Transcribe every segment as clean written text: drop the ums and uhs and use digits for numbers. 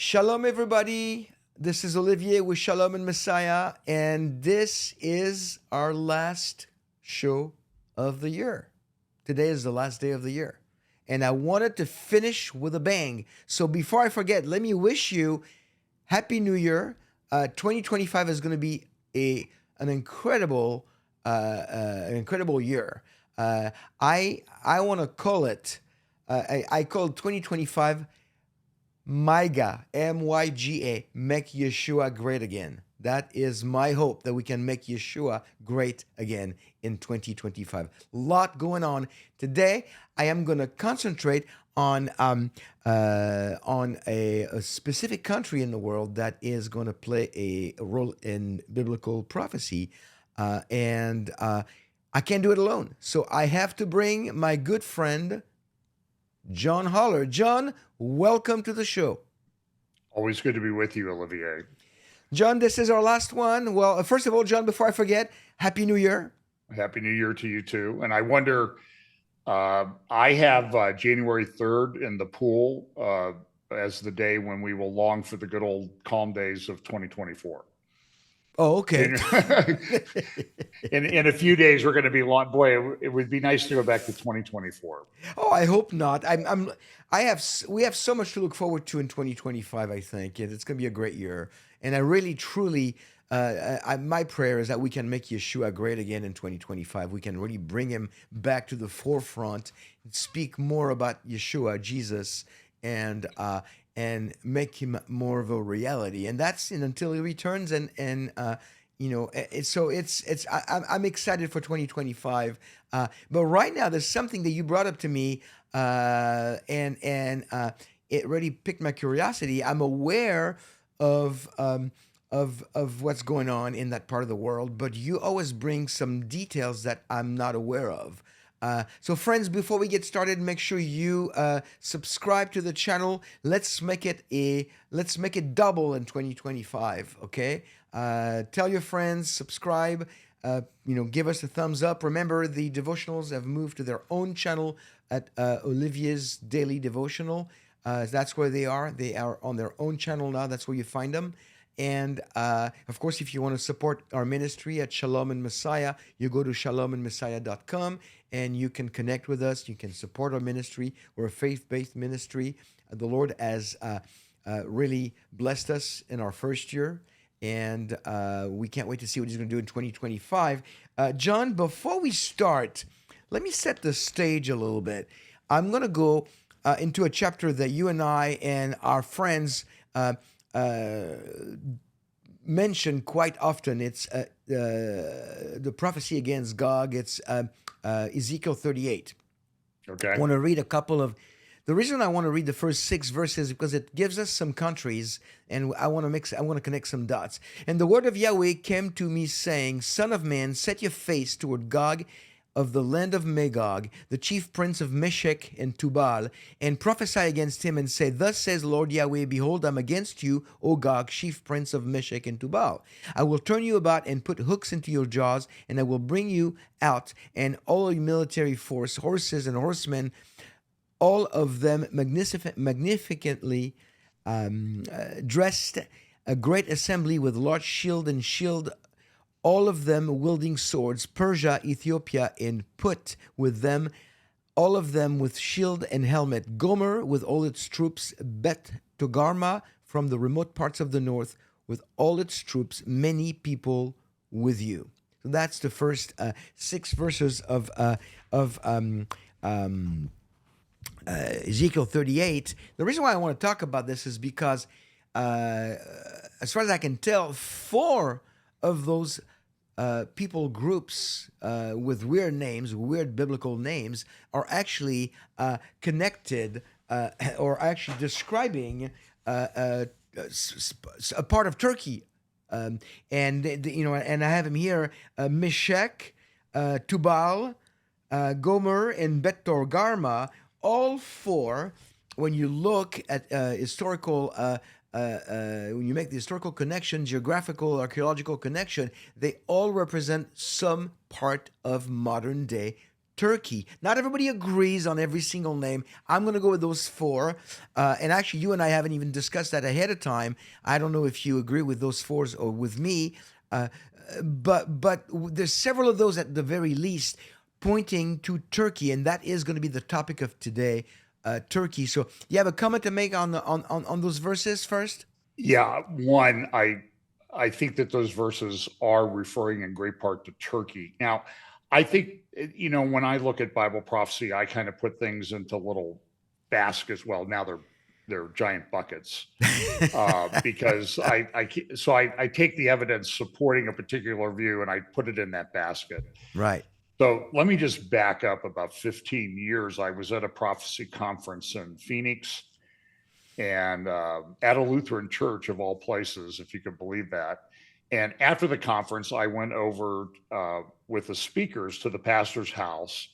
Shalom, everybody. This is Olivier with Shalom and Messiah, and this is our last show of the year. Today is the last day of the year, and I wanted to finish with a bang. So before I forget, let me wish you Happy New Year. 2025 is going to be an incredible year. I want to call it. I call 2025 MYGA, MYGA, make Yeshua great again. That is my hope that we can make Yeshua great again in 2025. Lot going on today. I am going to concentrate on a specific country in the world that is going to play a role in biblical prophecy, and I can't do it alone. So I have to bring my good friend John Holler. John, welcome to the show. Always good to be with you, Olivier. John, this is our last one. Well, first of all, John, before I forget, Happy New Year. Happy New Year to you too. And I wonder, I have January 3rd in the pool as the day when we will long for the good old calm days of 2024. Oh, okay. In a few days, we're going to be long. Boy, it would be nice to go back to 2024. Oh, I hope not. We have so much to look forward to in 2025. I think it's going to be a great year, and I really, truly, my prayer is that we can make Yeshua great again in 2025. We can really bring him back to the forefront, speak more about Yeshua, Jesus, and make him more of a reality. And that's until he returns. I'm excited for 2025. But right now, there's something that you brought up to me, and it really piqued my curiosity. I'm aware of what's going on in that part of the world, but you always bring some details that I'm not aware of. So friends, before we get started, make sure you subscribe to the channel. Let's make it double in 2025. Okay. Tell your friends, subscribe. Give us a thumbs up. Remember, the Devotionals have moved to their own channel at Olivier's Daily Devotional. That's where they are. They are on their own channel now. That's where you find them. And of course, if you want to support our ministry at Shalom and Messiah, you go to shalomandmessiah.com and you can connect with us. You can support our ministry. We're a faith-based ministry. The Lord has really blessed us in our first year, and we can't wait to see what He's going to do in 2025. John, before we start, let me set the stage a little bit. I'm going to go into a chapter that you and I and our friends mentioned quite often. It's the prophecy against Gog. It's Ezekiel 38. Okay. I want to read a couple of. The reason I want to read the first 6 verses is because it gives us some countries, and I want to connect some dots. And the word of Yahweh came to me, saying, Son of man, set your face toward Gog of the land of Magog, the chief prince of Meshech and Tubal, and prophesy against him, and say, Thus says Lord Yahweh, Behold, I'm against you, O Gog, chief prince of Meshech and Tubal. I will turn you about and put hooks into your jaws, and I will bring you out, and all your military force, horses and horsemen, all of them magnificently dressed, a great assembly with large shield and shield, all of them wielding swords, Persia, Ethiopia, and Put with them, all of them with shield and helmet, Gomer with all its troops, Bet Togarma from the remote parts of the north with all its troops, many people with you. So that's the first 6 verses of Ezekiel 38. The reason why I want to talk about this is because, as far as I can tell, 4 of those people groups with weird names, weird biblical names, are actually connected or actually describing a part of Turkey. And I have him here: Meshech, Tubal, Gomer, and Bet Togarma. All 4, when you look at historical. When you make the historical connection, geographical, archaeological connection, they all represent some part of modern day Turkey. Not everybody agrees on every single name. I'm going to go with those four. And actually, you and I haven't even discussed that ahead of time. I don't know if you agree with those fours or with me. Uh, but there's several of those at the very least pointing to Turkey, and that is going to be the topic of today, Turkey. So, you have a comment to make on on those verses first? Yeah, one, I think that those verses are referring in great part to Turkey. Now, I think when I look at Bible prophecy, I kind of put things into little baskets. Well, now they're giant buckets because I take the evidence supporting a particular view and I put it in that basket. Right. So let me just back up about 15 years. I was at a prophecy conference in Phoenix and at a Lutheran church of all places, if you could believe that. And after the conference, I went over with the speakers to the pastor's house.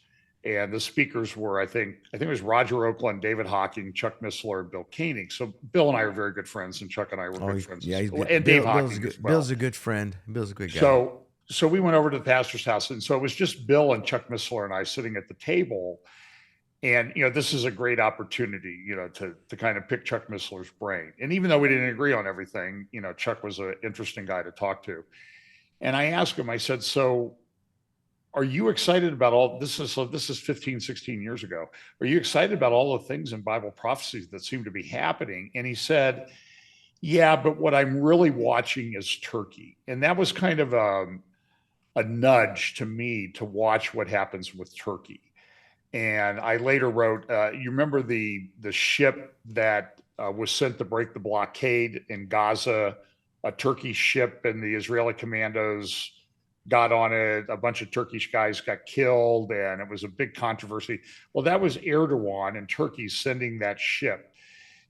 And the speakers were, I think it was Roger Oakland, David Hawking, Chuck Missler, and Bill Koenig. So Bill and I are very good friends, and Chuck and I were Oh, good friends yeah, as he's well, good. and Dave Bill's Hawking as good. well. Bill's a good friend. Bill's a good guy. So we went over to the pastor's house, and so it was just Bill and Chuck Missler and I sitting at the table. And this is a great opportunity, to kind of pick Chuck Missler's brain. And even though we didn't agree on everything, Chuck was an interesting guy to talk to. And I asked him, I said, so are you excited about all this? This is 15, 16 years ago. Are you excited about all the things in Bible prophecies that seem to be happening? And he said, yeah, but what I'm really watching is Turkey. And that was kind of a nudge to me to watch what happens with Turkey. And I later wrote, you remember the ship that was sent to break the blockade in Gaza, a Turkish ship, and the Israeli commandos got on it. A bunch of Turkish guys got killed, and it was a big controversy. Well, that was Erdogan and Turkey sending that ship.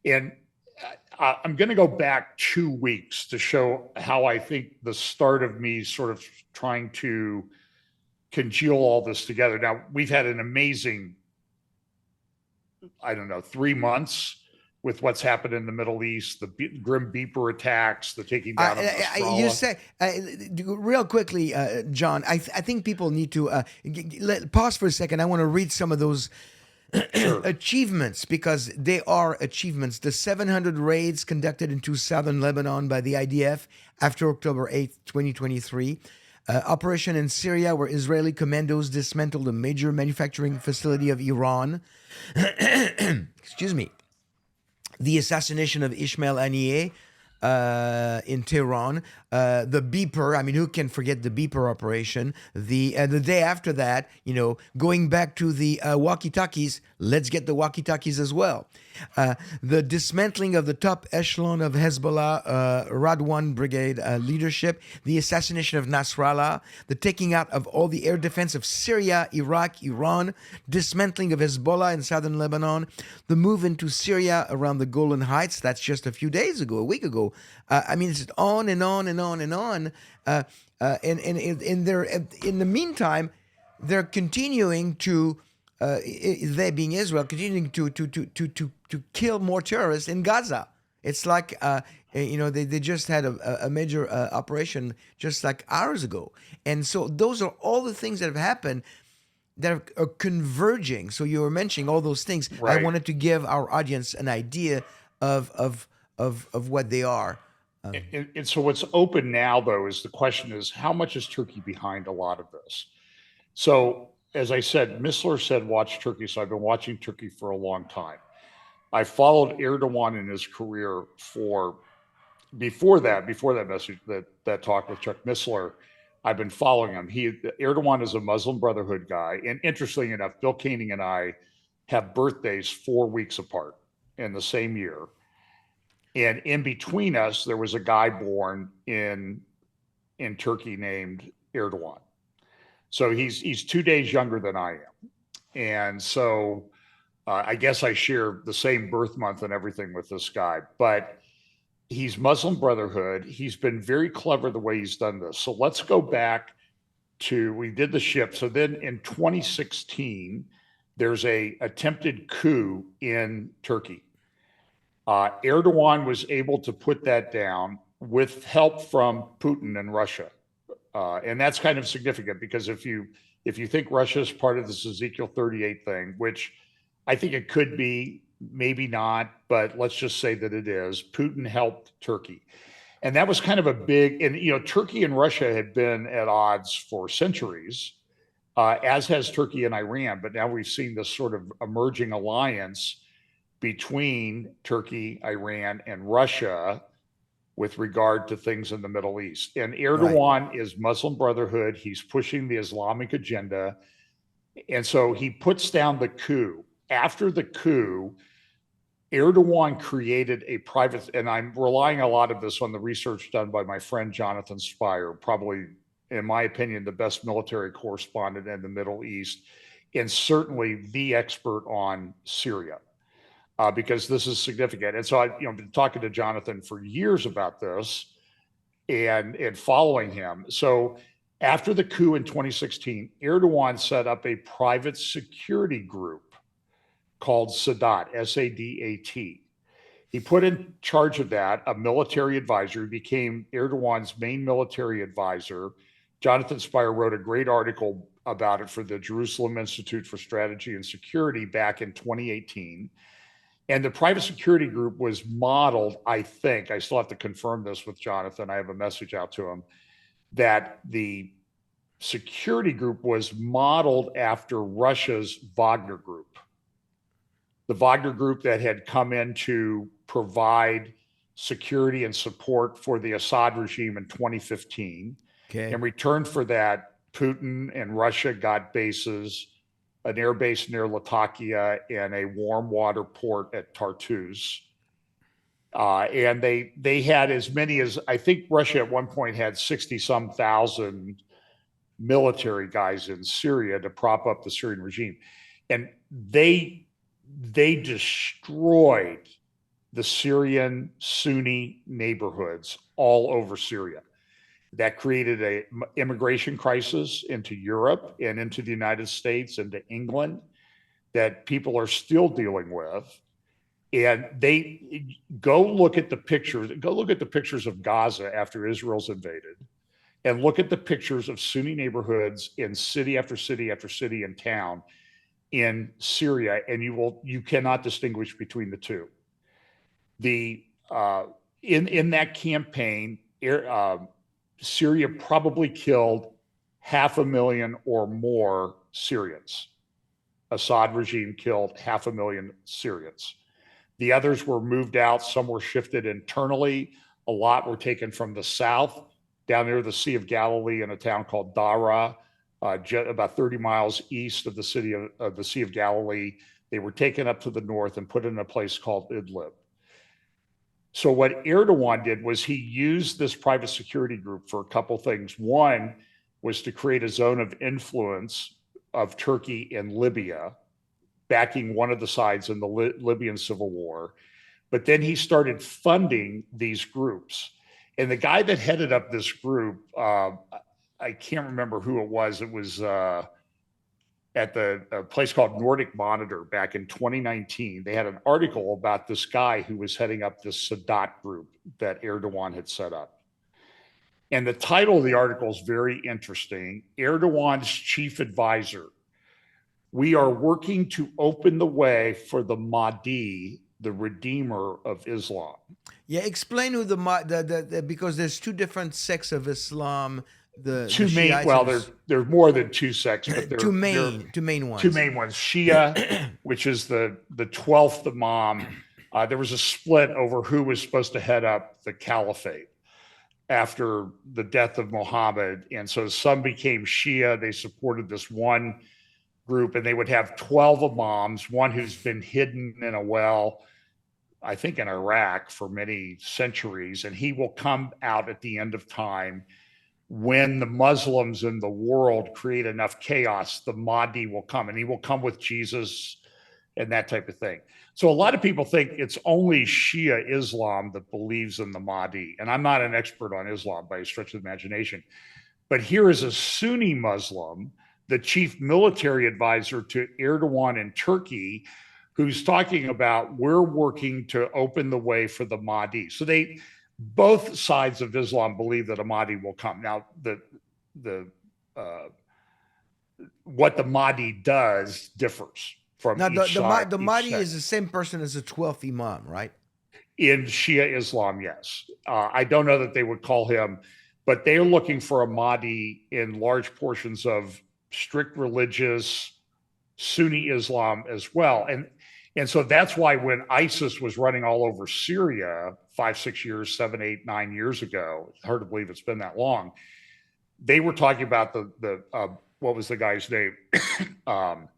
And I'm going to go back 2 weeks to show how I think the start of me sort of trying to congeal all this together. Now, we've had an amazing, I don't know, 3 months with what's happened in the Middle East, the Grim Beeper attacks, the taking down of You Nasrallah. say real quickly, John. I think people need to pause for a second. I want to read some of those Sure. achievements because they are achievements. The 700 raids conducted into southern Lebanon by the IDF after October 8th, 2023. Operation in Syria, where Israeli commandos dismantled a major manufacturing facility of Iran. Excuse me. The assassination of Ismail Haniyeh in Tehran, the beeper. I mean, who can forget the beeper operation? The day after that, going back to the walkie-talkies. Let's get the walkie-talkies as well. The dismantling of the top echelon of Hezbollah Radwan Brigade leadership, the assassination of Nasrallah, the taking out of all the air defense of Syria, Iraq, Iran, dismantling of Hezbollah in southern Lebanon, the move into Syria around the Golan Heights. That's just a few days ago, a week ago. I mean, it's on and on and on and on. And in the meantime, they're continuing to they being Israel, continuing to kill more terrorists in Gaza. It's like they just had a major operation just like hours ago, and so those are all the things that have happened that are converging. So you were mentioning all those things. I Right. wanted to give our audience an idea of what they are. And so what's open now, though, is the question is how much is Turkey behind a lot of this? So, as I said, Missler said, watch Turkey. So I've been watching Turkey for a long time. I followed Erdogan in his career for before that message, that talk with Chuck Missler. I've been following him. Erdogan is a Muslim Brotherhood guy. And interestingly enough, Bill Koenig and I have birthdays 4 weeks apart in the same year. And in between us, there was a guy born in Turkey named Erdogan. So he's 2 days younger than I am, and so I guess I share the same birth month and everything with this guy. But he's Muslim Brotherhood. He's been very clever the way he's done this. So let's go back to we did the ship. So then in 2016, there's a attempted coup in Turkey. Erdogan was able to put that down with help from Putin and Russia. And that's kind of significant because if you if you think Russia is part of this Ezekiel 38 thing, which I think it could be, maybe not, but let's just say that it is, Putin helped Turkey. And that was kind of a big, and Turkey and Russia had been at odds for centuries, as has Turkey and Iran. But now we've seen this sort of emerging alliance between Turkey, Iran, and Russia with regard to things in the Middle East. And Erdogan is Muslim Brotherhood. He's pushing the Islamic agenda. And so he puts down the coup. After the coup, Erdogan created a private, and I'm relying a lot of this on the research done by my friend Jonathan Spire, probably, in my opinion, the best military correspondent in the Middle East, and certainly the expert on Syria. Because this is significant. And so I've been talking to Jonathan for years about this and following him. So after the coup in 2016, Erdogan set up a private security group called Sadat, S-A-D-A-T. He put in charge of that a military advisor. He became Erdogan's main military advisor. Jonathan Spire wrote a great article about it for the Jerusalem Institute for Strategy and Security back in 2018. And the private security group was modeled, I think, I still have to confirm this with Jonathan, I have a message out to him, that the security group was modeled after Russia's Wagner group. The Wagner group that had come in to provide security and support for the Assad regime in 2015. Okay. In return for that, Putin and Russia got bases, an air base near Latakia and a warm water port at Tartus. And they had as many as, I think Russia at one point had 60-some thousand military guys in Syria to prop up the Syrian regime. And they destroyed the Syrian Sunni neighborhoods all over Syria. That created an immigration crisis into Europe and into the United States and to England that people are still dealing with. And they go look at the pictures of Gaza after Israel's invaded, and look at the pictures of Sunni neighborhoods in city after city after city and town in Syria, and you cannot distinguish between the two. In that campaign, Syria probably killed 500,000 or more Syrians. Assad regime killed 500,000 Syrians. The others were moved out. Some were shifted internally. A lot were taken from the south, down near the Sea of Galilee in a town called Dara, about 30 miles east of the city of the Sea of Galilee. They were taken up to the north and put in a place called Idlib. So what Erdogan did was he used this private security group for a couple things. One was to create a zone of influence of Turkey in Libya, backing one of the sides in the Libyan civil war. But then he started funding these groups. And the guy that headed up this group, I can't remember who it was. It was at a place called Nordic Monitor back in 2019. They had an article about this guy who was heading up this Sadat group that Erdogan had set up. And the title of the article is very interesting. Erdogan's chief advisor. We are working to open the way for the Mahdi, the Redeemer of Islam. Yeah, explain who because there's two different sects of Islam. Two main, well, there's more than two sects, but there two main ones. Two main ones. Shia, which is the 12th Imam. There was a split over who was supposed to head up the caliphate after the death of Muhammad. And so some became Shia. They supported this one group, and they would have 12 imams, one who's been hidden in a well, I think in Iraq, for many centuries. And he will come out at the end of time. When the Muslims in the world create enough chaos, the Mahdi will come, and he will come with Jesus and that type of thing. So a lot of people think it's only Shia Islam that believes in the Mahdi. And I'm not an expert on Islam by a stretch of the imagination. But here is a Sunni Muslim, the chief military advisor to Erdogan in Turkey, who's talking about we're working to open the way for the Mahdi. So both sides of Islam believe that a Mahdi will come. Now, the what the Mahdi does differs from Now each side, the each Mahdi sect. is the same person as the 12th Imam, right? In Shia Islam, yes. I don't know that they would call him, but they're looking for a Mahdi in large portions of strict religious Sunni Islam as well. And so that's why when ISIS was running all over Syria 5, 6 years, 7, 8, 9 years ago, it's hard to believe it's been that long. They were talking about the what was the guy's name? um,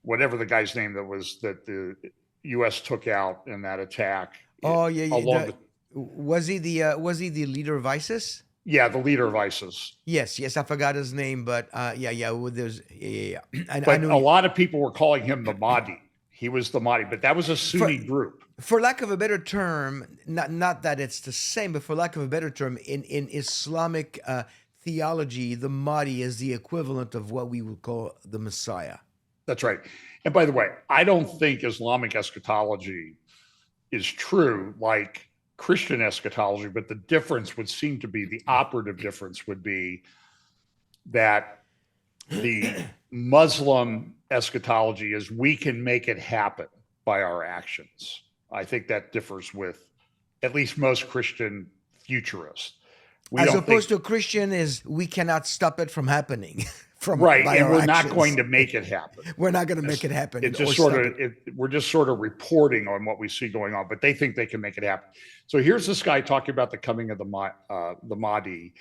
Whatever the guy's name that the U.S. took out in that attack. Oh yeah, yeah. Along the Was he the leader of ISIS? Yeah, the leader of ISIS. Yes, yes. I forgot his name, but yeah, yeah. Well, there's yeah, yeah. I But know a you. lot of people were calling him the Mahdi. He was the Mahdi, but that was a For Sunni group. for lack of a better term, not that it's the same, but for lack of a better term, in Islamic theology, the Mahdi is the equivalent of what we would call the Messiah. That's right. And by the way, I don't think Islamic eschatology is true like Christian eschatology, but the difference would seem to be the operative difference would be that the Muslim eschatology is we can make it happen by our actions. I think that differs with at least most Christian futurists. We As don't opposed think to Christian is we cannot stop it from happening from right, by and our we're not going actions. to make it happen. We're not going to make It's, it happen it's or just sort stop of it. we're just sort of reporting on what we see going on, but they think they can make it happen. So here's this guy talking about the coming of the Mahdi,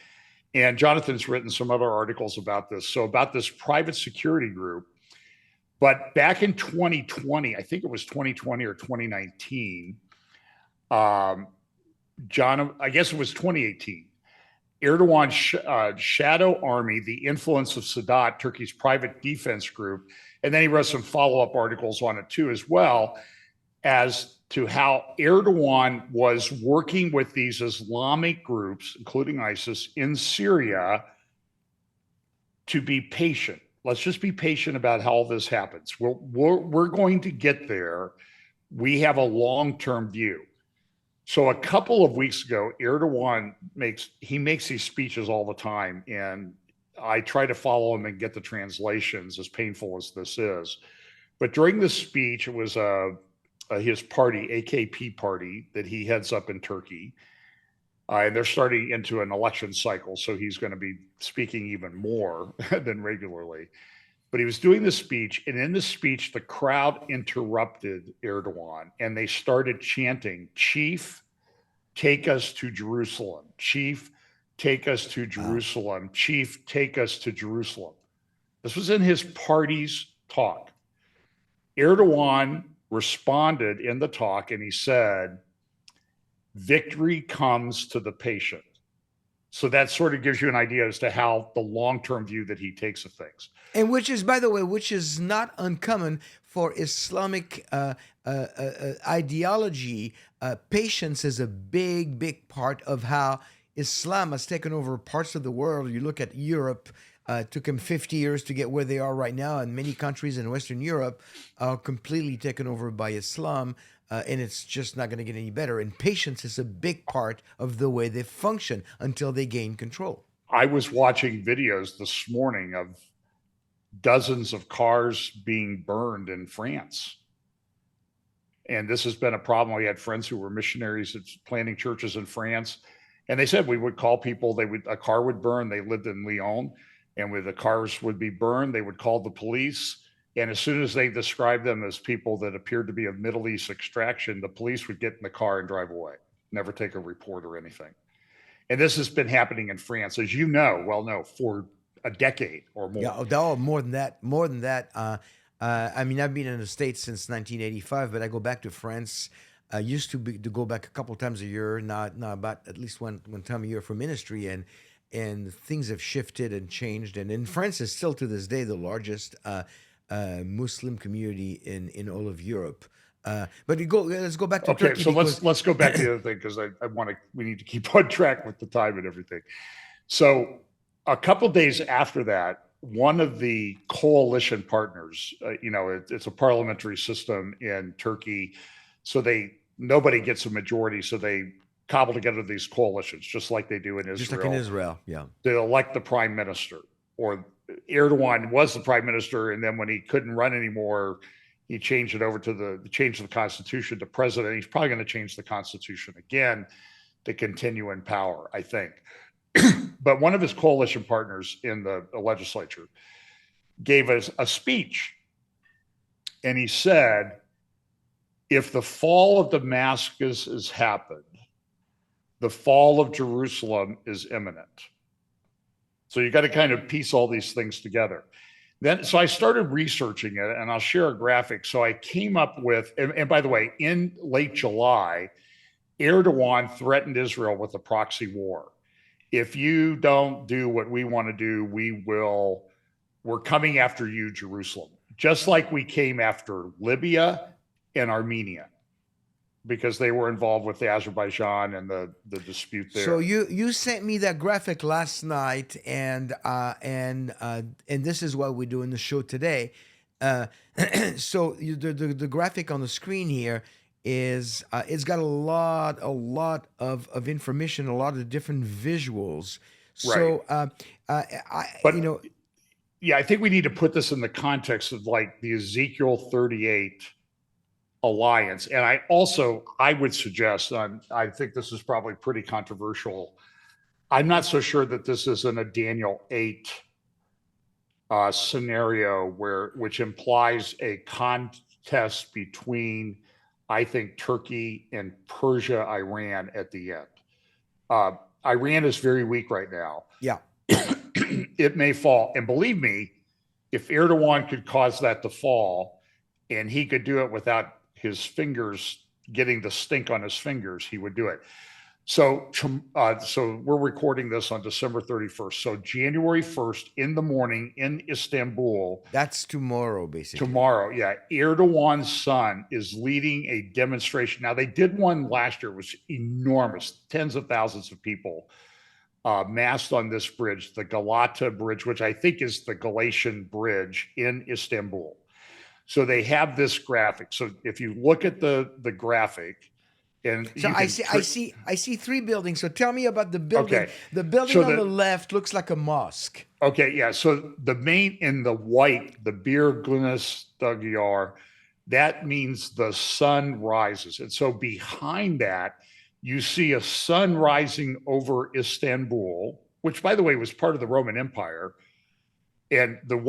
and Jonathan's written some other articles about this. So about this private security group, but back in 2020, I think it was 2020 or 2019, I guess it was 2018. Erdogan's shadow army, the influence of Sadat, Turkey's private defense group, and then he wrote some follow-up articles on it too, as well as to how Erdogan was working with these Islamic groups, including ISIS, in Syria to be patient. Let's just be patient about how all this happens. We're going to get there. We have a long-term view. So a couple of weeks ago, Erdogan makes these speeches all the time, and I try to follow him and get the translations, as painful as this is. But during the speech, it was his party, AKP party, that he heads up in Turkey, and they're starting into an election cycle, so he's going to be speaking even more than regularly. But he was doing the speech, and in the speech, the crowd interrupted Erdogan, and they started chanting, "Chief, take us to Jerusalem. Chief, take us to Wow. Jerusalem. Chief, take us to Jerusalem." This was in his party's talk. Erdogan responded in the talk, and he said, "Victory comes to the patient." So that sort of gives you an idea as to how the long-term view that he takes of things. And which is, by the way, which is not uncommon for Islamic ideology. Patience is a big, big part of how Islam has taken over parts of the world. You look at Europe. It took them 50 years to get where they are right now, and many countries in Western Europe are completely taken over by Islam, and it's just not going to get any better. And patience is a big part of the way they function until they gain control. I was watching videos this morning of dozens of cars being burned in France. And this has been a problem. We had friends who were missionaries planting churches in France. And they said we would call people, a car would burn. They lived in Lyon, and when the cars would be burned, they would call the police. And as soon as they described them as people that appeared to be of Middle East extraction, the police would get in the car and drive away, never take a report or anything. And this has been happening in France, as you know, for a decade or more. Yeah, oh, more than that, more than that. I mean, I've been in the States since 1985, but I go back to France. I used to go back a couple times a year, not about at least one time a year for ministry, and things have shifted and changed. And in France is still to this day the largest Muslim community in all of Europe. But let's go back to Okay, Turkey so because let's go back to the other thing because we need to keep on track with the time and everything. So a couple days after that, one of the coalition partners, it's a parliamentary system in Turkey, so nobody gets a majority, so they cobble together these coalitions, just like they do in just like in Israel, Israel, yeah. to elect the prime minister or Erdogan was the prime minister, and then when he couldn't run anymore, he changed it over to the constitution to president. He's probably going to change the constitution again to continue in power, I think. But one of his coalition partners in the legislature gave us a speech, and he said, if the fall of Damascus has happened, the fall of Jerusalem is imminent. So you got to kind of piece all these things together. So I started researching it, and I'll share a graphic. So I came up with, and by the way, in late July, Erdogan threatened Israel with a proxy war. If you don't do what we want to do, we're coming after you, Jerusalem, just like we came after Libya and Armenia, because they were involved with the Azerbaijan and the dispute there. So you sent me that graphic last night, and this is what we do in the show today. So the graphic on the screen here is it's got a lot of information, a lot of different visuals. So but yeah, I think we need to put this in the context of like the Ezekiel 38 alliance. And I would suggest, I think this is probably pretty controversial. I'm not so sure that this is in a Daniel 8 scenario which implies a contest between, I think, Turkey and Persia, Iran at the end. Iran is very weak right now. Yeah. It may fall. And believe me, if Erdogan could cause that to fall, and he could do it without his fingers getting the stink on his fingers, he would do it. So we're recording this on December 31st. So January 1st in the morning in Istanbul. That's tomorrow, basically. Tomorrow, yeah. Erdogan's son is leading a demonstration. Now, they did one last year. It was enormous. Tens of thousands of people massed on this bridge, the Galata Bridge, which I think is the Galatian Bridge in Istanbul. So they have this graphic. So if you look at the graphic, and so I see three buildings. So tell me about the building. Okay. The building on the left looks like a mosque. Okay, yeah. So the main in the white, the Bir Güneş Doğar, that means the sun rises. And so behind that, you see a sun rising over Istanbul, which, by the way, was part of the Roman Empire. And the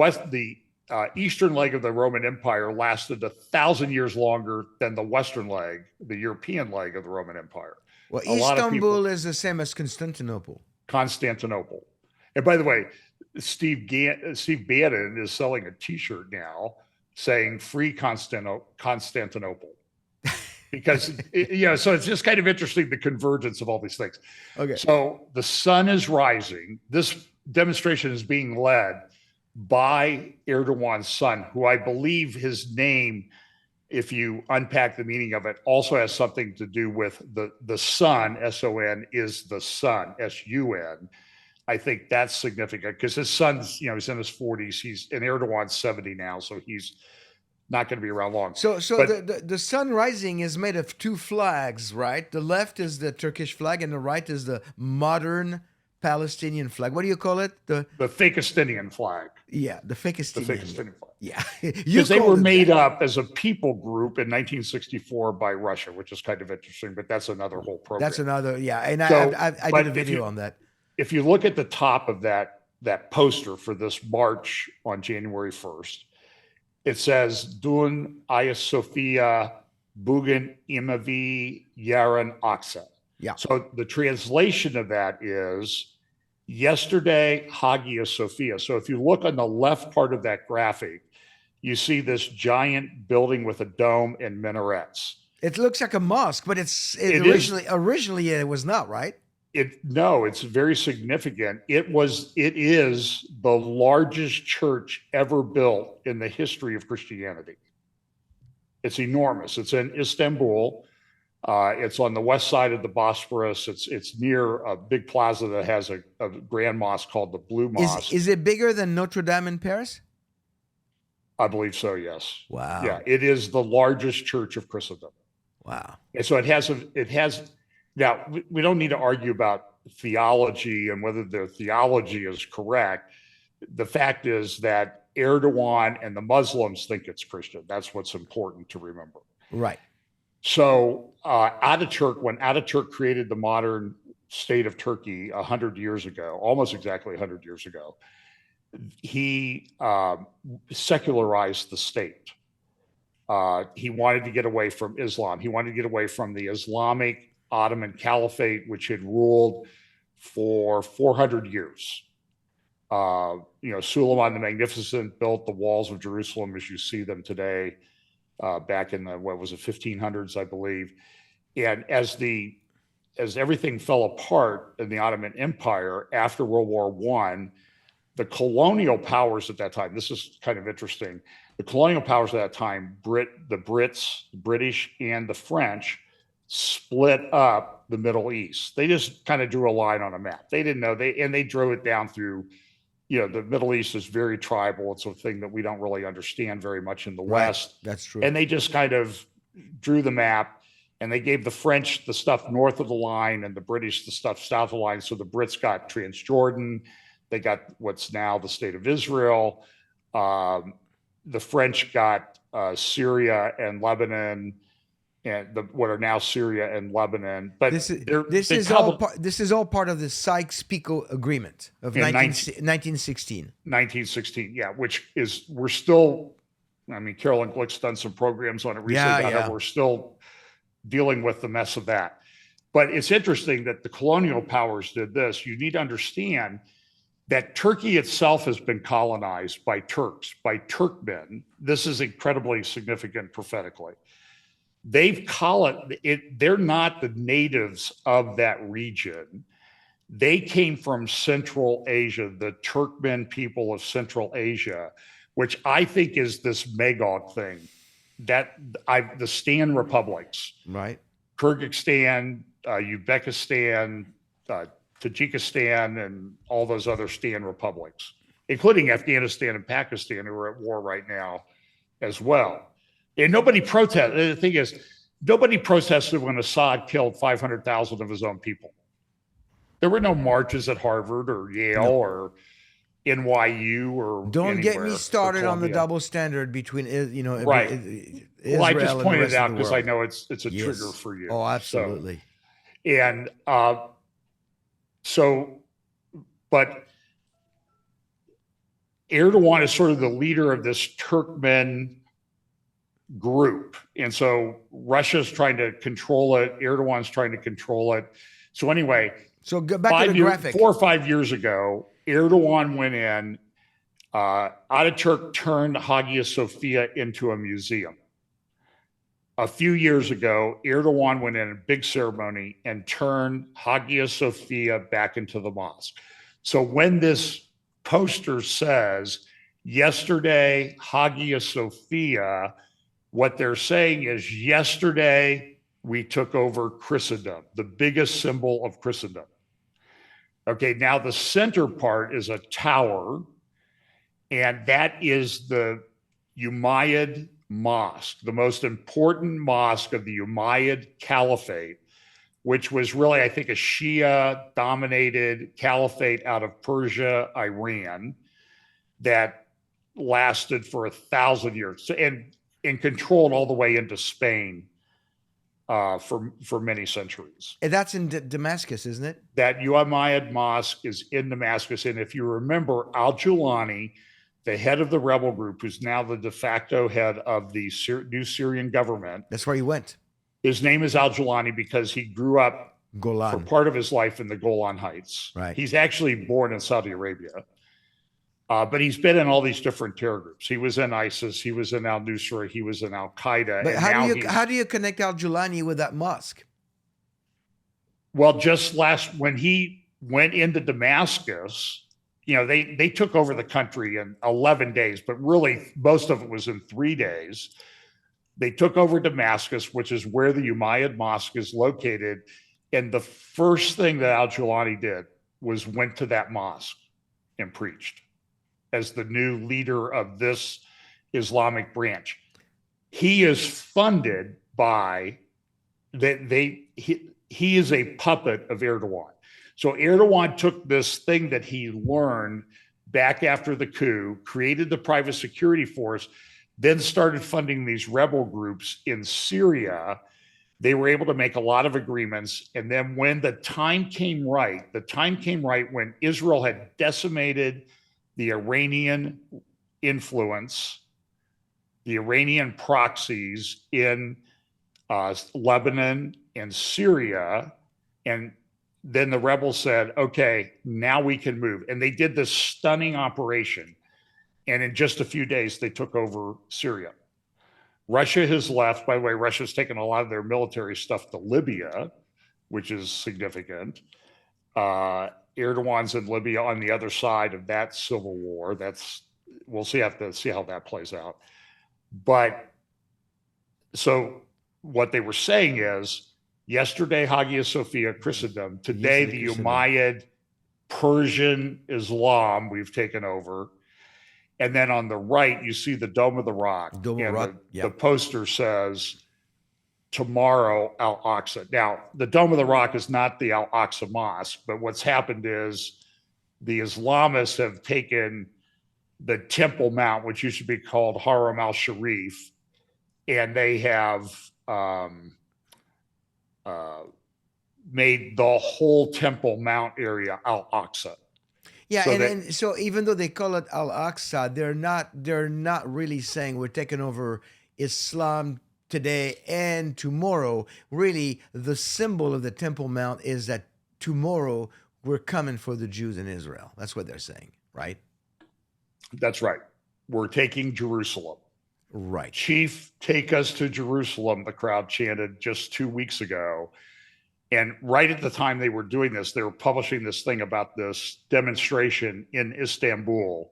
eastern leg of the Roman Empire lasted 1,000 years longer than the western leg, the European leg of the Roman Empire. Well, Istanbul is the same as Constantinople. And by the way, Steve Bannon is selling a T-shirt now saying "Free Constantinople," because so it's just kind of interesting, the convergence of all these things. Okay. So the sun is rising. This demonstration is being led by Erdogan's son, who I believe his name, if you unpack the meaning of it, also has something to do with the sun, S-O-N, is the sun, S-U-N. I think that's significant because his son's, he's in his 40s. And Erdogan's 70 now, so he's not going to be around long. So the sun rising is made of two flags, right? The left is the Turkish flag, and the right is the modern Palestinian flag. What do you call it? The Fakistinian flag. Yeah, the Fakistinian flag. Yeah. Because they were made up as a people group in 1964 by Russia, which is kind of interesting, but that's another whole program. That's another, yeah. And I did a video on that. If you look at the top of that poster for this march on January 1st, it says, Dun Hagia Sophia Bugün İmavi Yarın Aksa. Yeah. So the translation of that is yesterday, Hagia Sophia. So if you look on the left part of that graphic, you see this giant building with a dome and minarets. It looks like a mosque, but originally it was not, right? No, it's very significant. It is the largest church ever built in the history of Christianity. It's enormous. It's in Istanbul. It's on the west side of the Bosphorus. It's near a big plaza that has a grand mosque called the Blue Mosque. Is it bigger than Notre Dame in Paris? I believe so, yes. Wow. Yeah, it is the largest church of Christendom. Wow. And so it has. Now, we don't need to argue about theology and whether their theology is correct, the fact is that Erdogan and the Muslims think it's Christian. That's what's important to remember. Right. So when Ataturk created the modern state of Turkey 100 years ago, almost exactly 100 years ago, he secularized the state. He wanted to get away from Islam. He wanted to get away from the Islamic Ottoman Caliphate, which had ruled for 400 years. Suleiman the Magnificent built the walls of Jerusalem as you see them today, back in the 1500s, I believe. And as everything fell apart in the Ottoman Empire after World War I, the colonial powers at that time, this is kind of interesting, the colonial powers at that time, the British, and the French, split up the Middle East. They just kind of drew a line on a map. They didn't know, they drew it down through, the Middle East is very tribal. It's a thing that we don't really understand very much in the West. That's true. And they just kind of drew the map, and they gave the French the stuff north of the line and the British the stuff south of the line. So the Brits got Transjordan. They got what's now the state of Israel. The French got Syria and Lebanon, and what are now Syria and Lebanon. But this is all part of the Sykes-Picot Agreement of 1916. 1916, yeah, we're still. I mean, Carolyn Glick's done some programs on it recently. Yeah. We're still dealing with the mess of that. But it's interesting that the colonial powers did this. You need to understand that Turkey itself has been colonized by Turks, by Turkmen. This is incredibly significant prophetically. They're not the natives of that region. They came from Central Asia, the Turkmen people of Central Asia, which I think is this Magog thing, the Stan republics, right? Kyrgyzstan, Uzbekistan, Tajikistan, and all those other Stan republics, including Afghanistan and Pakistan, who are at war right now as well. And nobody protested. The thing is, nobody protested when Assad killed 500,000 of his own people. There were no marches at Harvard or Yale or NYU or don't get me started on the double standard between right. Israel I just pointed it out because I world. know it's a trigger for you. Oh, absolutely. But Erdogan is sort of the leader of this Turkmen group. And so Russia's trying to control it. Erdogan's trying to control it. So anyway, so go back to the graphic. 4 or 5 years ago, Erdogan went in, Ataturk turned Hagia Sophia into a museum. A few years ago, Erdogan went in a big ceremony and turned Hagia Sophia back into the mosque. So when this poster says, yesterday, Hagia Sophia, what they're saying is, yesterday, we took over Christendom, the biggest symbol of Christendom. Okay, now the center part is a tower, and that is the Umayyad Mosque, the most important mosque of the Umayyad Caliphate, which was really, I think, a Shia-dominated caliphate out of Persia, Iran, that lasted for 1,000 years and controlled all the way into Spain for many centuries. And that's in Damascus, isn't it? That Umayyad Mosque is in Damascus. And if you remember, al-Jilani, the head of the rebel group, who's now the de facto head of the new Syrian government. That's where he went. His name is al-Jilani because he grew up for part of his life in the Golan Heights. Right. He's actually born in Saudi Arabia. But he's been in all these different terror groups. He was in ISIS, he was in al-Nusra, he was in al-Qaeda. But how do you connect al-Jilani with that mosque? Well, when he went into Damascus, they took over the country in 11 days, but really most of it was in 3 days. They took over Damascus, which is where the Umayyad Mosque is located. And the first thing that al-Jilani did was went to that mosque and preached as the new leader of this Islamic branch. He is funded by he is a puppet of Erdogan. So Erdogan took this thing that he learned back after the coup, created the private security force, then started funding these rebel groups in Syria. They were able to make a lot of agreements. And then when the time came right, when Israel had decimated the Iranian influence, the Iranian proxies in Lebanon and Syria. And then the rebels said, okay, now we can move. And they did this stunning operation. And in just a few days, they took over Syria. Russia has left. By the way, Russia's taken a lot of their military stuff to Libya, which is significant. Erdogan's in Libya on the other side of that civil war. We'll have to see how that plays out. But so what they were saying is yesterday, Hagia Sophia, Christendom, today, the Umayyad Persian Islam we've taken over. And then on the right, you see the Dome of the Rock. The poster says, tomorrow, Al-Aqsa. Now, the Dome of the Rock is not the Al-Aqsa Mosque, but what's happened is the Islamists have taken the Temple Mount, which used to be called Haram al-Sharif, and they have made the whole Temple Mount area Al-Aqsa. Yeah, so and so even though they call it Al-Aqsa, they're not really saying we're taking over Islam today and tomorrow. Really, the symbol of the Temple Mount is that tomorrow we're coming for the Jews in Israel. That's what they're saying, right? That's right. We're taking Jerusalem. Right. Chief, take us to Jerusalem, the crowd chanted just 2 weeks ago. And right at the time they were doing this, they were publishing this thing about this demonstration in Istanbul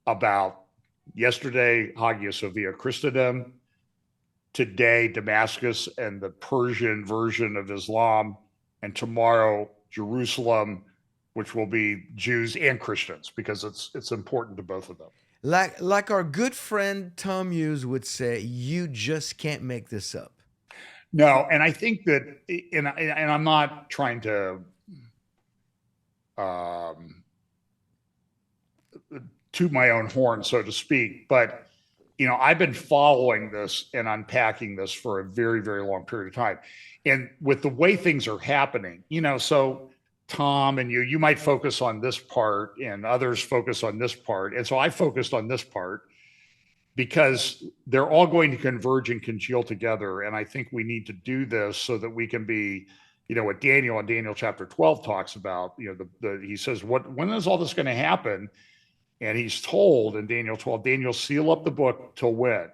about yesterday, Hagia Sophia Christendom, today, Damascus and the Persian version of Islam, and tomorrow, Jerusalem, which will be Jews and Christians, because it's important to both of them. Like our good friend Tom Hughes would say, you just can't make this up. No, and I think that, and I'm not trying to toot my own horn, so to speak, but I've been following this and unpacking this for a very, very long period of time, and with the way things are happening, so Tom and you might focus on this part, and others focus on this part, and so I focused on this part, because they're all going to converge and congeal together. And I think we need to do this so that we can be, what Daniel in Daniel chapter 12 talks about, he says, when is all this going to happen? And he's told in Daniel 12, Daniel, seal up the book till when?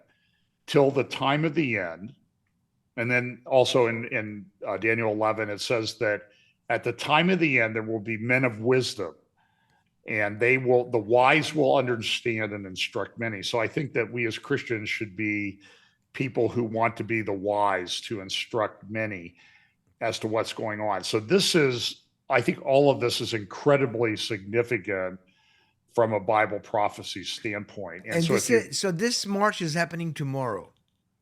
Till the time of the end. And then also in Daniel 11, it says that at the time of the end, there will be men of wisdom, and the wise will understand and instruct many. So I think that we as Christians should be people who want to be the wise to instruct many as to what's going on. So I think all of this is incredibly significant from a Bible prophecy standpoint. And so this march is happening tomorrow,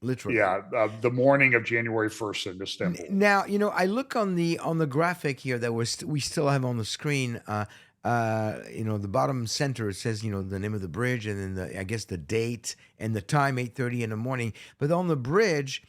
literally. Yeah, the morning of January 1st in Istanbul. Now, I look on the graphic here that we still have on the screen. The bottom center, it says, the name of the bridge, and then I guess the date and the time, 8:30 in the morning. But on the bridge,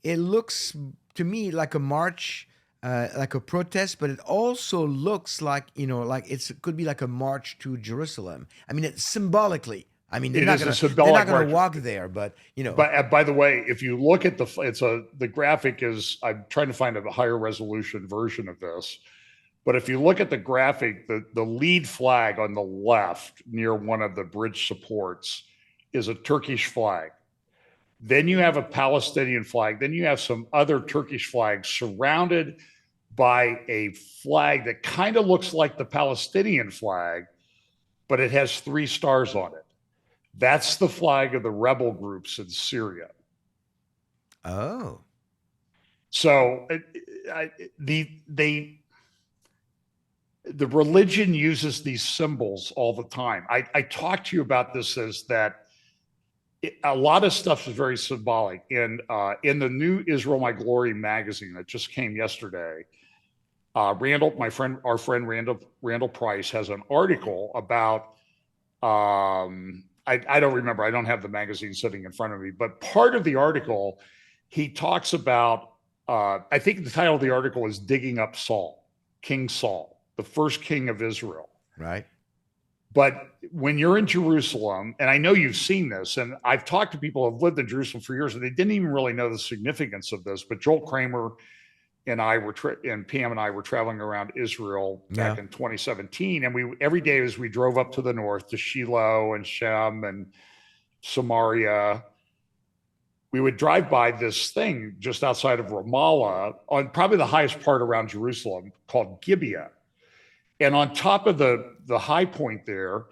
it looks to me like a march, like a protest, but it also looks like, like it could be like a march to Jerusalem. I mean, it's symbolically. I mean, they're not going to walk there, but But by the way, if you look at the graphic is, I'm trying to find a higher resolution version of this. But if you look at the graphic, the lead flag on the left near one of the bridge supports is a Turkish flag. Then you have a Palestinian flag. Then you have some other Turkish flags surrounded by a flag that kind of looks like the Palestinian flag, but it has 3 stars on it. That's the flag of the rebel groups in Syria. Oh. So the religion uses these symbols all the time. I talk to you about this as that a lot of stuff is very symbolic. In the new Israel My Glory magazine that just came yesterday, our friend Randall Price has an article about I don't remember. I don't have the magazine sitting in front of me, but part of the article, he talks about, I think the title of the article is Digging Up Saul, King Saul, the first king of Israel. Right. But when you're in Jerusalem, and I know you've seen this, and I've talked to people who have lived in Jerusalem for years, and they didn't even really know the significance of this. But Joel Kramer and and Pam and I were traveling around Israel Yeah. back in 2017, and we every day as we drove up to the north to Shiloh and Shem and Samaria, we would drive by this thing just outside of Ramallah on probably the highest part around Jerusalem called Gibeah. And on top of the high point there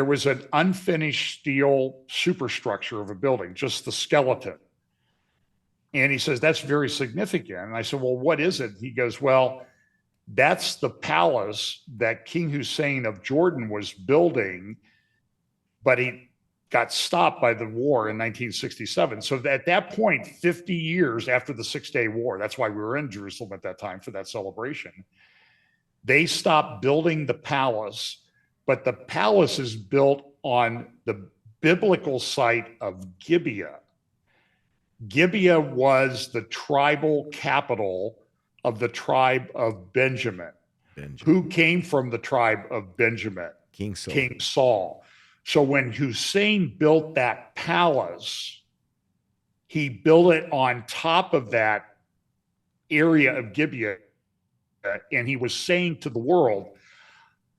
was an unfinished steel superstructure of a building, just the skeleton. And he says, that's very significant. And I said, well, what is it? He goes, well, that's the palace that King Hussein of Jordan was building, but he got stopped by the war in 1967. So at that point, 50 years after the 6-Day War, that's why we were in Jerusalem at that time for that celebration, they stopped building the palace, but the palace is built on the biblical site of Gibeah. Gibeah was the tribal capital of the tribe of Benjamin. Who came from the tribe of Benjamin? King Saul. King Saul. So when Hussein built that palace, he built it on top of that area of Gibeah, and he was saying to the world,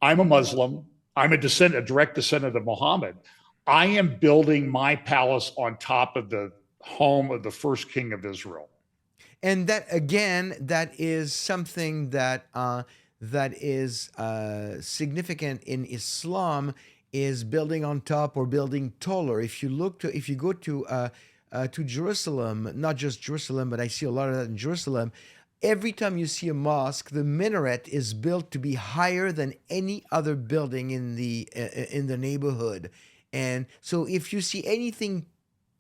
I'm a Muslim. I'm a direct descendant of Muhammad. I am building my palace on top of the home of the first king of Israel. And that again, that is something that is significant in Islam, is building on top or building taller. If you go to Jerusalem, not just Jerusalem, but I see a lot of that in Jerusalem. Every time you see a mosque, the minaret is built to be higher than any other building in the neighborhood. And so if you see anything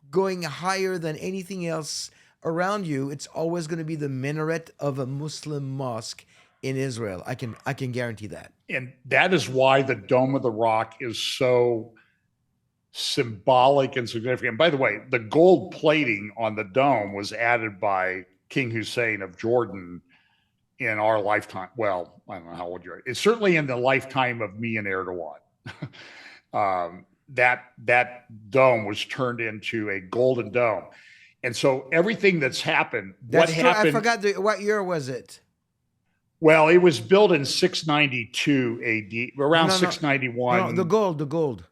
going higher than anything else around you, it's always going to be the minaret of a Muslim mosque in Israel. I can guarantee that. And that is why the Dome of the Rock is so symbolic and significant. And by the way, the gold plating on the dome was added by King Hussein of Jordan in our lifetime. Well, I don't know how old you are. It's certainly in the lifetime of me and Erdogan. That dome was turned into a golden dome. And so everything that's happened, That's what true. I happened? forgot what year was it? Well, it was built in 692 AD, around No, no, 691. no. The gold.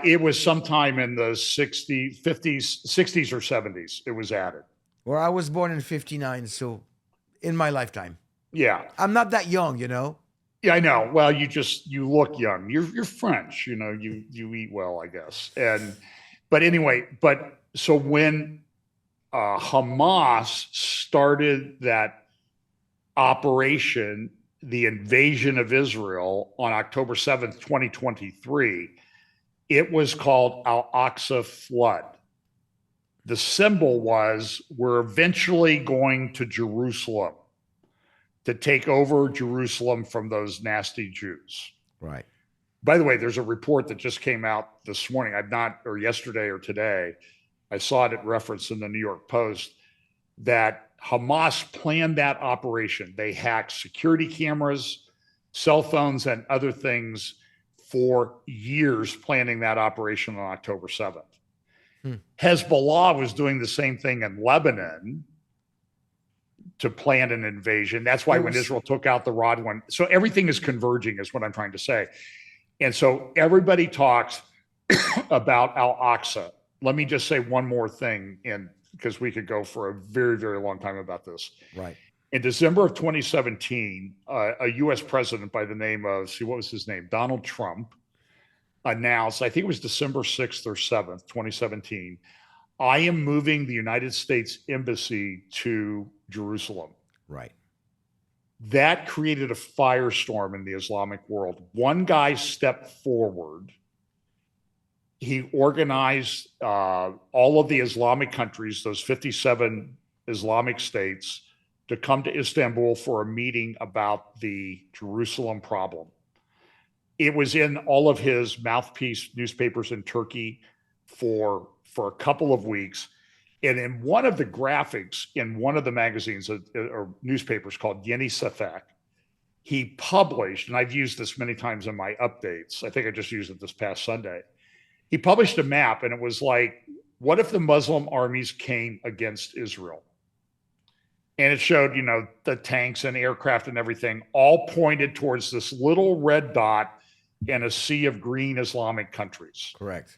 It was sometime in the 60s, 50s, 60s or 70s. It was added. Well, I was born in '59, so in my lifetime. Yeah. I'm not that young, you know. Yeah, I know. Well, you look young. You're French, you eat well, I guess. But anyway, so when Hamas started that operation, the invasion of Israel on October 7th, 2023, it was called Al-Aqsa Flood. The symbol was, we're eventually going to Jerusalem to take over Jerusalem from those nasty Jews. Right. By the way, there's a report that just came out this morning. Or yesterday or today, I saw it referenced in the New York Post, that Hamas planned that operation. They hacked security cameras, cell phones, and other things for years, planning that operation on October 7th. Hezbollah was doing the same thing in Lebanon to plan an invasion. That's why when Israel took out the Rod one, so everything is converging, is what I'm trying to say. And so everybody talks about Al-Aqsa. Let me just say one more thing, because we could go for a very, very long time about this. Right. In December of 2017, a U.S. president by the name of, what was his name? Donald Trump announced, I think it was December 6th or 7th, 2017, I am moving the United States Embassy to Jerusalem. Right. That created a firestorm in the Islamic world. One guy stepped forward. He organized all of the Islamic countries, those 57 Islamic states, to come to Istanbul for a meeting about the Jerusalem problem. it was in all of his mouthpiece newspapers in Turkey for a couple of weeks. And in one of the graphics in one of the magazines or newspapers called Yeni Sefak, he published, and I've used this many times in my updates. I think I just used it this past Sunday. He published a map, and it was like, what if the Muslim armies came against Israel? And it showed, the tanks and aircraft and everything all pointed towards this little red dot in a sea of green Islamic countries. Correct.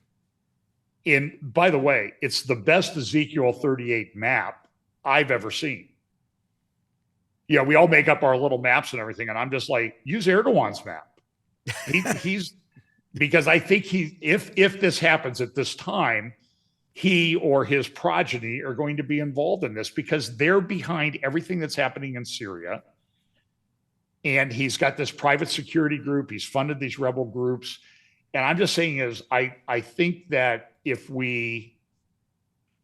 And by the way, it's the best Ezekiel 38 map I've ever seen. We all make up our little maps and everything, and I'm just like, use Erdogan's map. He's because I think if this happens at this time, he or his progeny are going to be involved in this because they're behind everything that's happening in Syria. And he's got this private security group. He's funded these rebel groups. And I'm just saying I think that if we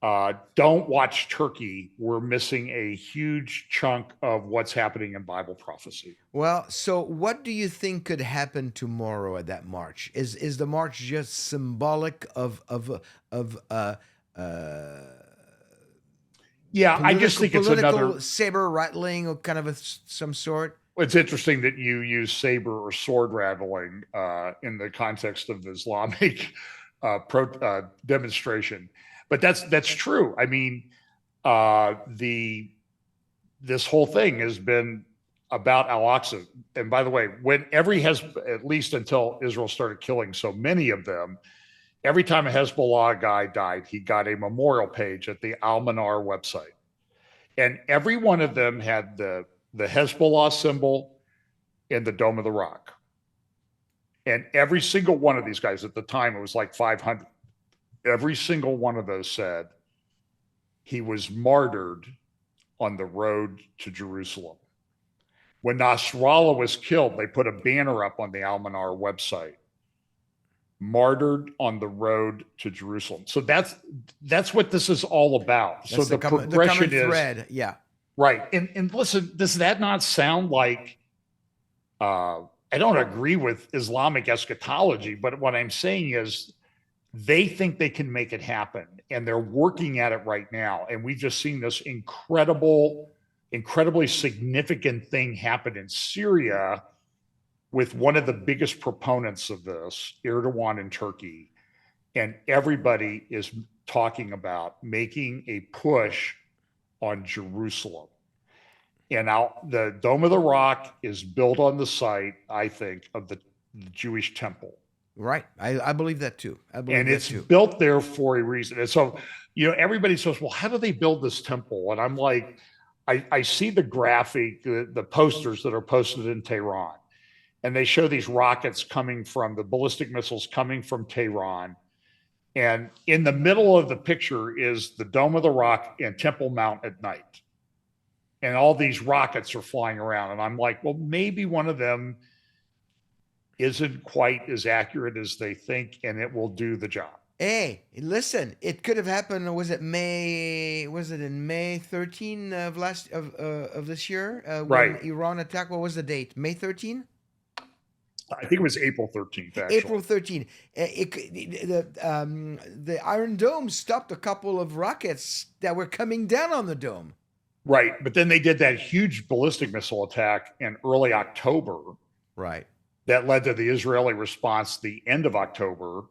don't watch Turkey, we're missing a huge chunk of what's happening in Bible prophecy. Well, so what do you think could happen tomorrow at that march? Is the march just symbolic of Yeah, I just think it's another saber rattling or kind of some sort? It's interesting that you use saber or sword rattling in the context of the Islamic demonstration, but that's true. I mean, this whole thing has been about Al-Aqsa. And by the way, at least until Israel started killing so many of them, every time a Hezbollah guy died, he got a memorial page at the Al-Manar website. And every one of them had the Hezbollah symbol and the Dome of the Rock. And every single one of these guys, at the time it was like 500, every single one of those said he was martyred on the road to Jerusalem. When Nasrallah was killed, they put a banner up on the Al-Manar website, martyred on the road to Jerusalem. So that's what this is all about. That's so the progression the thread, yeah. Right. And listen, does that not sound like, I don't agree with Islamic eschatology, but what I'm saying is they think they can make it happen and they're working at it right now. And we've just seen this incredibly significant thing happen in Syria with one of the biggest proponents of this, Erdogan in Turkey. And everybody is talking about making a push on Jerusalem. And now the Dome of the Rock is built on the site, I think, of the Jewish temple. Right. I believe that too. And it's built there for a reason. And so, everybody says, well, how do they build this temple? And I'm like, I see the graphic, the posters that are posted in Tehran. And they show these rockets the ballistic missiles coming from Tehran. And in the middle of the picture is the Dome of the Rock and Temple Mount at night. And all these rockets are flying around. And I'm like, well, maybe one of them isn't quite as accurate as they think, and it will do the job. Hey, listen, it could have happened. Was it in May 13 of this year? When Right. Iran attacked. What was the date? May 13? I think it was April 13th, actually. April 13. The Iron Dome stopped a couple of rockets that were coming down on the dome. Right. But then they did that huge ballistic missile attack in early October. Right. That led to the Israeli response the end of October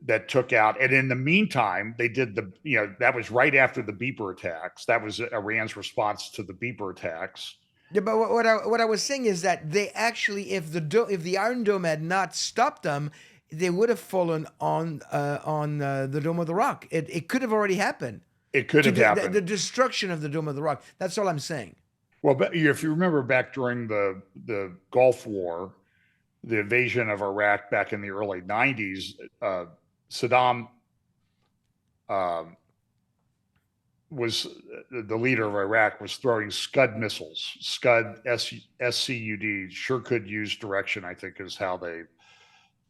that took out. And in the meantime, they did that was right after the beeper attacks. That was Iran's response to the beeper attacks. Yeah, but what I was saying is that they actually, if the Iron Dome had not stopped them, they would have fallen on the Dome of the Rock. It could have already happened. It could have happened. The destruction of the Dome of the Rock. That's all I'm saying. Well, but if you remember back during the Gulf War, the invasion of Iraq back in the early 90s, Saddam was the leader of Iraq, was throwing Scud missiles. Scud, SCUD, sure could use direction, I think is how they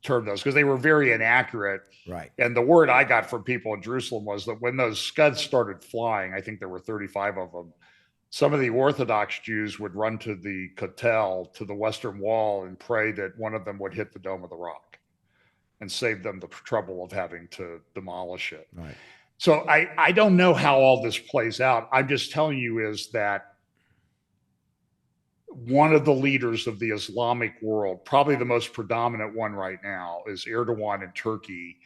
termed those, because they were very inaccurate. Right. And the word I got from people in Jerusalem was that when those Scuds started flying, I think there were 35 of them, some of the Orthodox Jews would run to the Kotel, to the Western Wall, and pray that one of them would hit the Dome of the Rock and save them the trouble of having to demolish it. Right. So I don't know how all this plays out. I'm just telling you is that one of the leaders of the Islamic world, probably the most predominant one right now, is Erdogan in Turkey.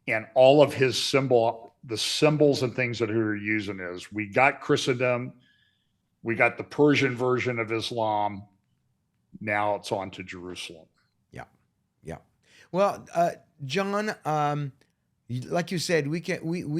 And all of his the symbols and things that we're using is we got Christendom, we got the Persian version of Islam. Now it's on to Jerusalem. Yeah. Yeah. Well, John, like you said, we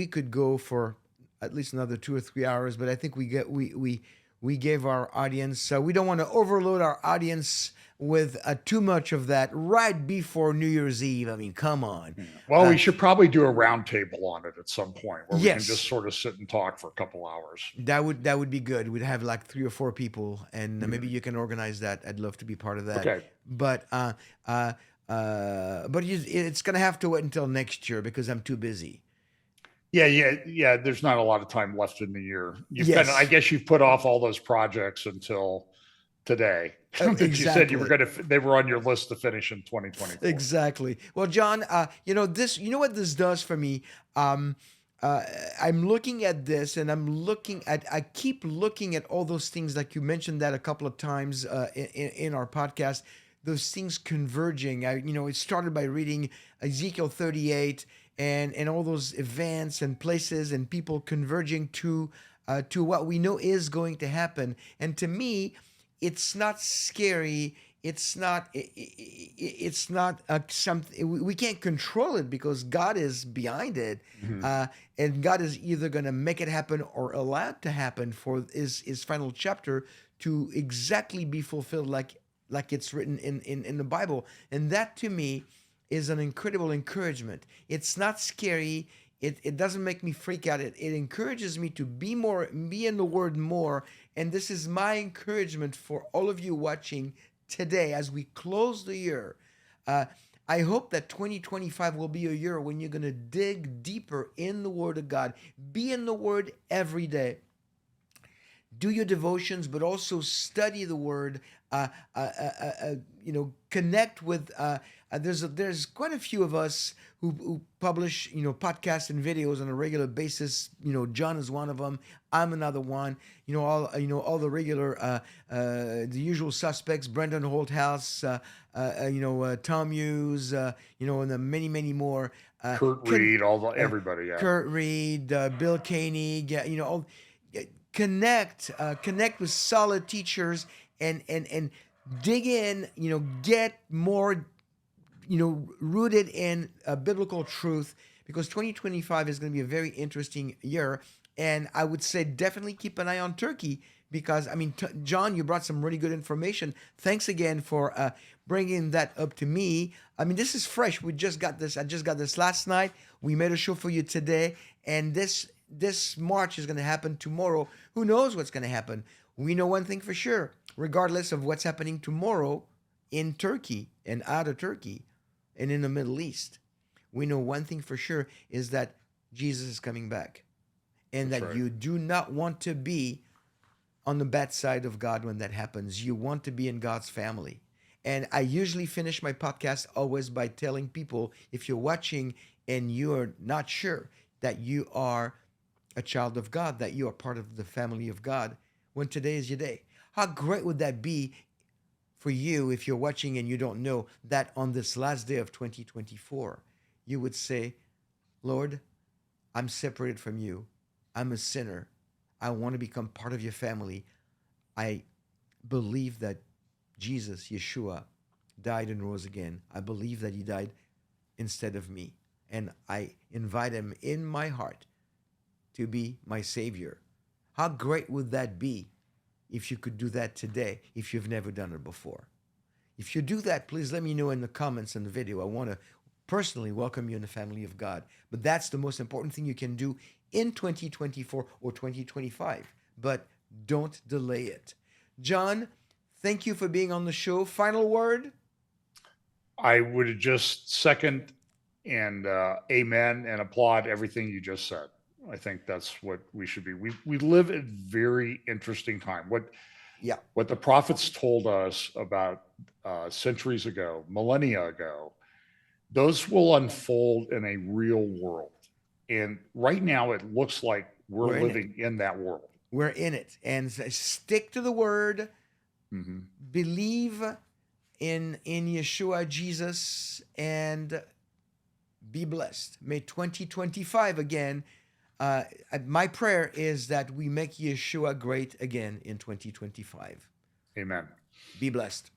could go for at least another 2 or 3 hours, but I think we gave our audience. We don't want to overload our audience with too much of that right before New Year's Eve. I mean, come on. Well, we should probably do a roundtable on it at some point where we can Yes, just sort of sit and talk for a couple hours. that would be good. We'd have like 3 or 4 people, and maybe you can organize that. I'd love to be part of that. Okay. But it's gonna have to wait until next year because I'm too busy. Yeah. There's not a lot of time left in the year. I Yes, guess you've put off all those projects until today. That you said exactly. they were on your list to finish in 2024. Exactly. Well, John, you know what this does for me? Um, I'm looking at this and I keep looking at all those things, like you mentioned that a couple of times in our podcast, those things converging. It started by reading Ezekiel 38 and all those events and places and people converging to what we know is going to happen. And to me, it's not scary. It's not something we can't control it because God is behind it, Mm-hmm. and God is either going to make it happen or allow it to happen for his final chapter to exactly be fulfilled, like it's written in the Bible. And that to me is an incredible encouragement. It's not scary. It doesn't make me freak out. It encourages me to be in the word more. And this is my encouragement for all of you watching today as we close the year. Uh, I hope that 2025 will be a year when you're going to dig deeper in the Word of God. Be in the Word every day. Do your devotions, but also study the Word. Connect with. There's quite a few of us who publish podcasts and videos on a regular basis. John is one of them. I'm another one. All the regular the usual suspects: Brendan Holthouse, Tom Hughes, and the many more. Kurt Can Reed, everybody. Yeah. Kurt Reed, Bill Koenig, all connect with solid teachers and dig in, get more, rooted in biblical truth, because 2025 is going to be a very interesting year. And I would say definitely keep an eye on Turkey, because I mean, John, you brought some really good information. Thanks again for bringing that up to me. I mean, this is fresh. We just got this. I just got this last night. We made a show for you today, and this march is going to happen tomorrow. Who knows what's going to happen? We know one thing for sure. Regardless of what's happening tomorrow in Turkey and out of Turkey and in the Middle East, we know one thing for sure is that Jesus is coming back, and That's that right. you do not want to be on the bad side of God when that happens. You want to be in God's family. And I usually finish my podcast always by telling people, if you're watching and you're not sure that you are a child of God, that you are part of the family of God, when today is your day. How great would that be for you if you're watching and you don't know that on this last day of 2024, you would say, Lord, I'm separated from you. I'm a sinner. I want to become part of your family. I believe that Jesus, Yeshua, died and rose again. I believe that he died instead of me. And I invite him in my heart to be my Savior. How great would that be if you could do that today, if you've never done it before? If you do that, please let me know in the comments on the video. I want to personally welcome you in the family of God. But that's the most important thing you can do in 2024 or 2025. But don't delay it. John, thank you for being on the show. Final word? I would just second and amen and applaud everything you just said. I think that's what we should be. We live at very interesting time. Yeah, What the prophets told us about centuries ago, millennia ago, those will unfold in a real world. And right now, it looks like we're we're in it. living in that world. We're in it. And stick to the word, Hmm. believe in Yeshua Jesus, and be blessed. May 2025 again. My prayer is that we make Yeshua great again in 2025. Amen. Be blessed.